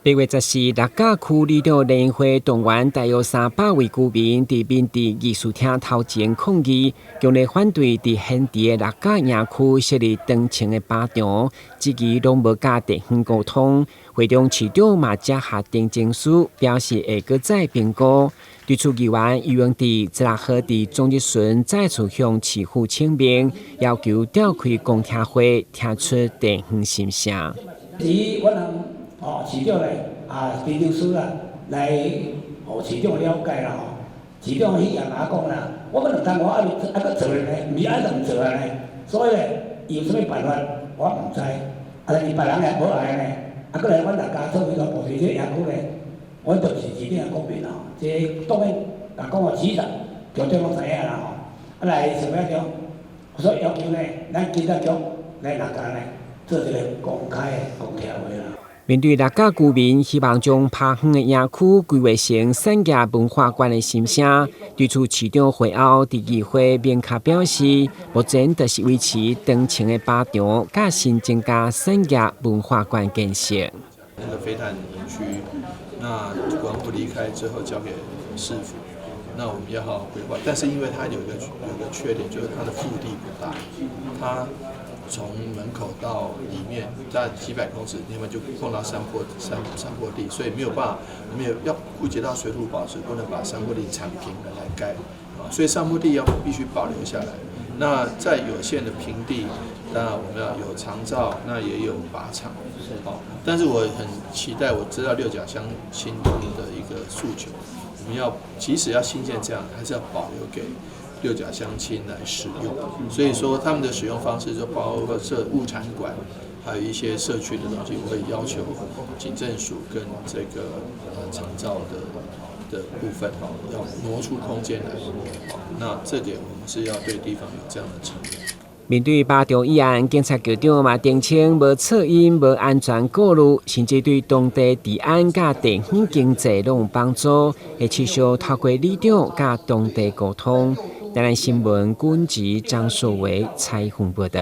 8月14日，六甲区里长联会动员大约300位居民伫民地艺术厅头前抗议，强烈反对伫现地的六甲营区设立长青的靶场，至今拢无甲地方沟通。会中市长嘛才下定情书，表示会搁再评估。对此，议员余永迪16号伫总日巡再次向市府请命，要求召开公听会，听出地方心声。市长陈情书来，市长了解啦市长迄样讲啦，我们两我搁做咧，唔是爱就唔做啊咧。所以咧，有啥物办法我唔知。但是别人也无来咧，搁来阮大家做迄个保持这野区咧，阮就是市长的公民这当然，讲市场局长拢知影啦来什么样所以要求咧，咱警察局来六甲咧做一个公开的公听会啦。面对六甲居民希望将偏远的营区规划成产业文化馆的心声，对此市长会后伫议会明确表示，目前就是维持长青的靶场，甲新增加产业文化馆建设。那个飞弹营区，那国防部离开之后交给市府，那我们要好好规划。但是因为它有个缺点，就是它的腹地不大，它从门口到里面大概几百公尺，另外就碰到山坡地，所以没有办法，我们也要顾及到水土保持，不能把山坡地铲平了来盖所以山坡地必须保留下来。那在有限的平地，当然我们要有长照，那也有靶场但是我很期待，我知道六甲乡亲的一个诉求，我们要即使要新建这样，还是要保留给六甲乡亲来使用，所以说他们的使用方式就包括设物产馆，还有一些社区的东西，我会要求警政署跟这个长照的部分要挪出空间来那这点我们是要对地方有这样的承诺。面对靶场议案，警察局长嘛澄清无噪音、无安全顾虑，甚至对当地治安甲地方经济拢有帮助，会持续透过里长甲当地沟通。台南新闻军职张硕维采访报道。